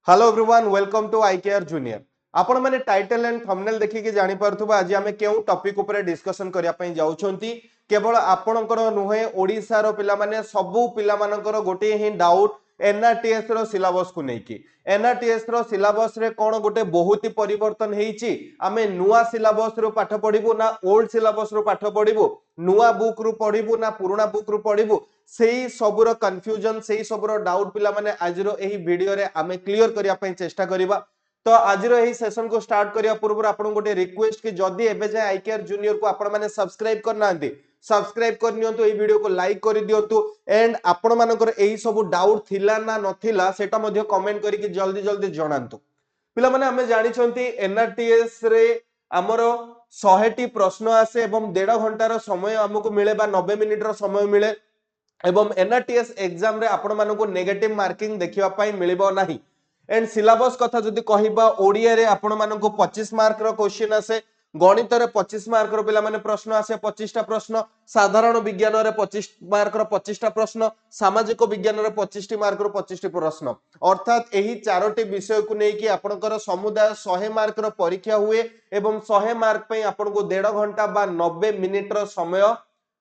Hello everyone welcome to I care junior आपण माने title and thumbnail देखि कि जानि परथुबा आज हमें केउ टॉपिक ऊपर डिस्कशन करिया पई जाउछंती केवल आपणकर नुहे ओडिसा रो पिला माने सबु पिला मानकर गोटे ही डाउट एनआरटीएस रो सिलेबस को नेकी एनआरटीएस रो सिलेबस रे कोन गोटे बहुत ही परिवर्तन हेइची आमे नुवा सिलेबस रो पाठ पढिबु ना ओल्ड सिलेबस रो पाठ पढिबु नुवा बुक रो पढिबु ना पुराना बुक रो पढिबु सेही सबुर कन्फ्यूजन सेही सबुर डाउट पिला माने आजिरो एही वीडियो रे आमे क्लियर करिया पई चेष्टा करिबा। तो आजिरो एही सेशन को स्टार्ट करिया पूर्व आपन गोटे रिक्वेस्ट कि जदी एबे जाय आईकेआर जूनियर को आपण माने सब्सक्राइब करनांती सब्सक्राइब कर नियंतु एही वीडियो को लाइक कर दियंतु एंड आपण मानकर एही सब डाउट थिला ना नथिला सेटा मध्ये कमेंट करी कि जल्दी जल्दी जणांतु। पिला माने हमें जानि छंती एनआरटीएस रे हमरो 100 टी प्रश्न आसे एवं 1.5 घंटार समय हमकु मिले बा 90 मिनिट रो समय मिले एवं एनआरटीएस एग्जाम रे आपण मानको नेगेटिव मार्किंग देखिबा पई मिलिबो नाही एंड सिलेबस कथा जदी कहिबा ओडिया रे आपण मानको 25 मार्क रो क्वेश्चन आसे गणित रे 25 मार्क रो पिला माने प्रश्न आसे 25 टा प्रश्न साधारण विज्ञान रे 25 मार्क रो 25 टा प्रश्न सामाजिक विज्ञान रे 25 टी मार्क रो 25 टी प्रश्न अर्थात एही चारोटी विषय को नै कि आपनकर समुदाय 100 मार्क रो परीक्षा हुए एवं 100 मार्क पई आपनको 1.5 घंटा बा 90 मिनिट रो समय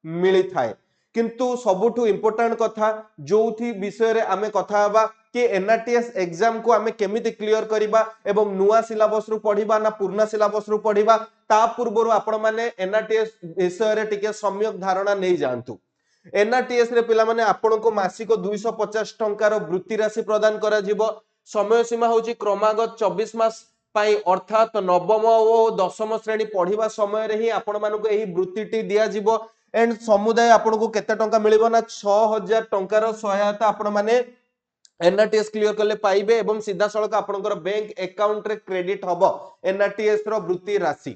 मिली थाए किंतु सबुठु इंपोर्टेंट कथा जोथि विषय रे आमे कथा हबा कि एनआरटीएस एग्जाम को आमे केमिति क्लियर करिबा एवं नुवा सिलेबस रु पढिबा ना पुराना सिलेबस रु पढिबा ता पूर्वरु आपण माने एनआरटीएस विषय रे टिके सम्यक धारणा नै जानतु। एनआरटीएस रे पिला माने आपण को मासिक 250 टंकार वृत्ति राशि प्रदान करा जिवो समय सीमा होची क्रमागत 24 मास पाई अर्थात नवम और दशम श्रेणी पढ़िबा समय रे ही आपण मानको एही वृत्तिटी दिया जिवो एंड समुदाय आपण को केते टंका मिलिबो ना 6000 टंकार सहायता आपण माने एनआरटीएस क्लियर करले पाइबे एवं सीधा सड़क आपनकर बैंक अकाउंट रे क्रेडिट हबो एनआरटीएस रो वृत्ति राशि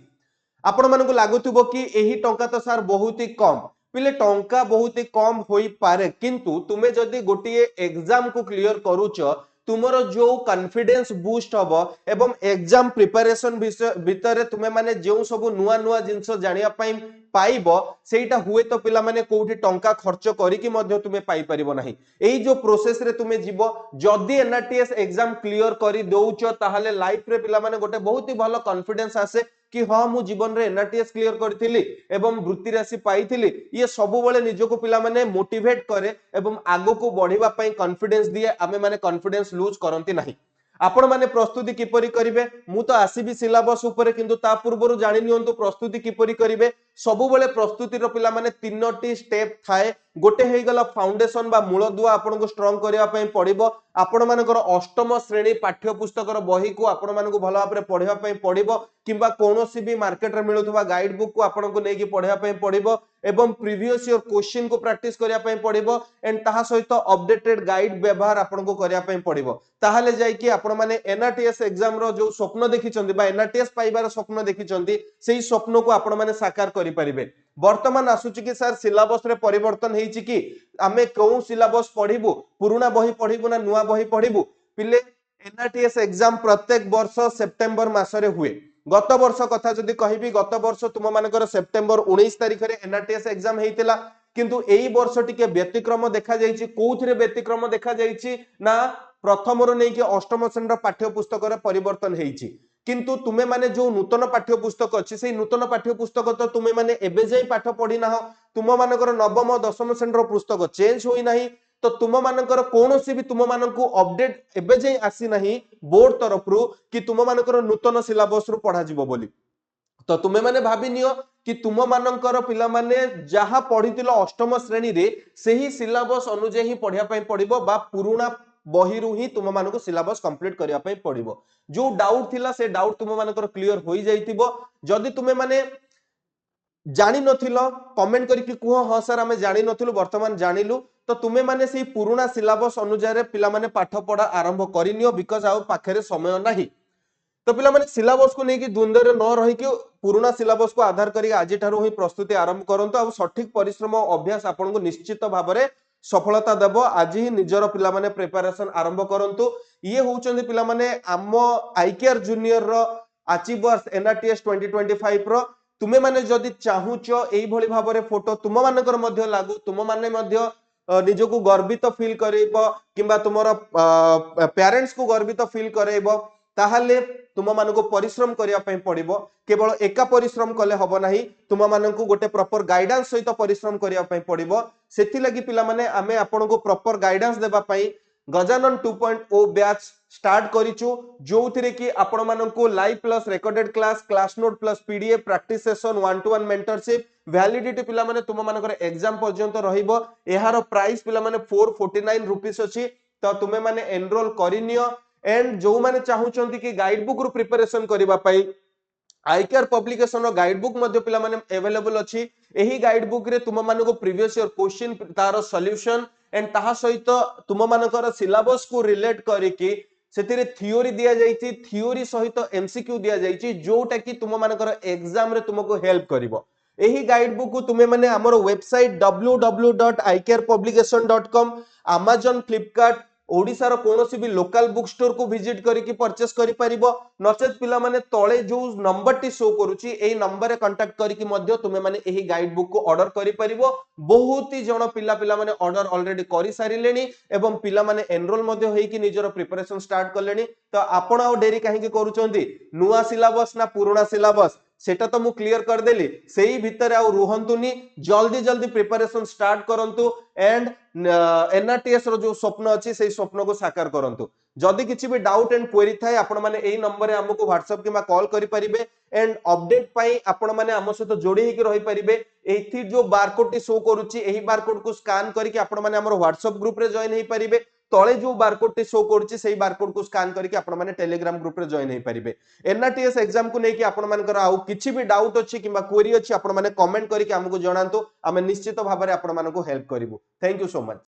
आपण मानको लागुथिबो कि एही टंका तो सर बहुत ही कम पिले टंका बहुत ही कम होई पारे किंतु तुमे जदी गोटिए एग्जाम को क्लियर करूछ तुमरो जो कॉन्फिडेंस बूस्ट हबो एवं एग्जाम प्रिपरेशन भितर तुमे माने जो सब नुआ नुआ जिंस जानिया पई पाइबो सेटा हुए तो पिला माने कोठी टंका खर्च करी कि मध्य तुमे पाई परिबो नाही एई जो प्रोसेस रे तुमे जीवो जदी एनआरटीएस एग्जाम क्लियर करी दोउछ ताहाले लाइफ रे पिला माने गोटे बहुत ही भलो कॉन्फिडेंस आसे कि हाँ मु जीवन रे एनआरटीएस क्लियर करथिली एवं वृत्ति राशि पाइथिली ये सब बेले निजको पिला माने मोटिवेट करे एवं आगो को बढ़िबा पई कॉन्फिडेंस दिए आमे माने कॉन्फिडेंस लूज करंती नाही। आपण माने प्रस्तुति किपरि करिवे मु तो आसीबी सिलेबस ऊपर किंतु ता पूर्वरु जानि नियंतु प्रस्तुति किपरि करिवे सबु बेले प्रस्तुति रो पिला माने तीनोटी स्टेप थाए गोटे हेई गला फाउंडेशन बा मूल दुआ आपण को स्ट्रांग करिया पई पड़िबो आपण मानकर अष्टम श्रेणी पाठ्य पुस्तक रो बही को आपण मानको भलो भाबरे पढिबा पई पड़िबो किंबा कोनोसी भी मार्केट रे मिलुथबा गाइड बुक को आपण को नेकी पढिबा पई पड़िबो एवं प्रीवियस ईयर क्वेश्चन को प्रैक्टिस करिया पई पड़िबो एंड ताहा सहित अपडेटेड गाइड व्यवहार आपण को करिया पई पड़िबो ताहाले जाय कि आपण माने एनआरटीएस एग्जाम रो जो स्वप्न देखिचंदी बा एनआरटीएस पाइबार स्वप्न देखिचंदी सेही स्वप्न को आपण माने साकार करि परिबे। वर्तमान आसुची कि सर सिलेबस रे परिवर्तन हेइची कि आमे कोन सिलेबस पढिबु पुराना बही पढिबु ना नुवा बही पढिबु पिले एनआरटीएस एग्जाम प्रत्येक वर्ष सेप्टेम्बर मासरे हुए गत वर्ष कथा जदी कहिबी गत वर्ष तुम मानकर सेप्टेम्बर 19 तारिख रे एनआरटीएस एग्जाम हेइतिला किंतु एई वर्ष टिके व्यतिक्रम देखा जायछि कोउथरे व्यतिक्रम देखा जायछि ना प्रथम रो नै कि अष्टम श्रेणी रो पाठ्य पुस्तक रे परिवर्तन हेइछि किंतु तुमे माने जो नूतन पाठ्य पुस्तक अछि सेही नूतन पाठ्य पुस्तक तो तुमे माने एबे जाय पाठ पढी ना तुम मानकर नवम दशम श्रेणी रो पुस्तक चेंज होई नाही तो तुम मानकर कोनोसी भी तुम मानकु अपडेट एबे जाय आसी नाही बोर्ड तरफ रु कि तुम मानकर नूतन सिलेबस रु पढा जिवो बोली तो तुमे माने भाबी नियो कि तुम मानकर पिला माने जहा पढितिलो अष्टम श्रेणी रे सेही सिलेबस अनुଯାୟୀ ही पढिया पई पडिबो बा पुराना बही रु ही तुम मानको सिलेबस कंप्लीट करिया पई पडिबो जो डाउट थिला से डाउट तुम मानकर क्लियर होई जाइतिबो जदी तुमे माने जानि नथिलो कमेंट करी कि कुहो हां सर हमें जानि नथिलु वर्तमान जानिलु तो तुमे माने सेही पुराना सिलेबस अनुसार पिला माने पाठ पढा आरंभ करिनियो बिकॉज़ आउ पाखरे समय नाही तो पिला माने सिलेबस को नेकी द्वंद्व रे न रही कि पुराना सिलेबस को आधार करी आज ठारू ही प्रस्तुति आरंभ करंतो आ सठिक परिश्रम अभ्यास आपन को निश्चित भाबरे सफलता देबो आज ही निजर पिला माने प्रिपरेशन आरंभ करंतु ये होउचंदी पिला माने आम आईकेआर जूनियर रो अचीवर्स एनआरटीएस 2025 रो तुमे माने जदी चाहुचो एई भली भाबरे फोटो तुम मानकर मध्य लागू तुम माने मध्य निजको गर्वित फील करेइबो किंबा तुमर पेरेंट्स को गर्वित फील करेइबो ताहले तुम मानको परिश्रम करिया पई पड़िबो केवल एका परिश्रम कले हबो नाही तुम मानको गोटे प्रॉपर गाइडेंस सहित परिश्रम करिया पई पड़िबो सेति लगी पिला माने आमे आपनको प्रॉपर गाइडेंस देबा पई गजानन 2.0 बैच स्टार्ट करिचु जोथिरे कि आपण मानको live plus recorded class note plus PDF practice session 1-to-1 mentorship validity पिला माने तुम मानकर एग्जाम पर्यंत रहिबो एहारो प्राइस पिला माने 449 रुपीस अछि तो तुमे माने एनरोल करिनियो एंड जो माने चाहुचंती कि गाइड बुक रु प्रिपरेशन करिबा पई आईकेआर पब्लिकेशन रो गाइड बुक मध्ये पिला माने अवेलेबल अछि एही गाइड बुक रे तुम मानको प्रीवियस ईयर क्वेश्चन तार सॉल्यूशन एंड ताहा सहित तुम मानकर सिलेबस को रिलेट करिकि सेतिरे थ्योरी दिया जाईची थ्योरी सहित एमसीक्यू दिया जाईची जोटा कि तुम मानकर एग्जाम रे तुमको हेल्प करिवो एही गाइड बुक को तुमे माने हमर website www.icarepublication.com Amazon Flipkart Odisha रो कोनोसी भी लोकल बुक स्टोर को विजिट करिकि परचेस करि परिबो नचेत पिला माने तळे जो नंबर टी शो करूची एही नंबर रे कांटेक्ट करिकि मध्य तुमे माने एही गाइड बुक को ऑर्डर करि परिबो बहुत ही जण पिला माने ऑर्डर ऑलरेडी करि सारिलेनी एवं पिला माने एनरोल मध्य होई कि निजरो प्रिपरेशन स्टार्ट करलेनी तो आपण आ डेरी काहे कि करूचंती नुवा सिलेबस ना पुराना सिलेबस सेटा तो मु क्लियर कर देली सेही भितर आ रुहंतुनी जल्दी जल्दी प्रिपरेशन स्टार्ट करंतु एंड एनआरटीएस रो जो स्वप्न अछि सेही स्वप्न को साकार करंतु जदि किछि भी डाउट एंड क्वेरी थाए आपण माने एही नंबर रे हमको व्हाट्सएप किबा कॉल करि परिबे एंड अपडेट पाई आपण माने हम सहित जोड़ी हिक रहि परिबे एथि जो बारकोड टी शो करूची एही बारकोड को स्कैन करके आपण माने हमर व्हाट्सएप ग्रुप रे जॉइन हेई परिबे तळे जो बारकोड टी शो करूची सेही बारकोड को स्कैन करके आपण माने टेलीग्राम ग्रुप रे जॉइन हेई परिबे एनआरटीएस एग्जाम को नेकी आपण मानकर आउ किछि भी डाउट अछि किबा क्वेरी अछि आपण माने कमेंट करके हमको जणांतु आमे निश्चित भाबरे आपण मानको हेल्प करिवु थैंक यू सो मच।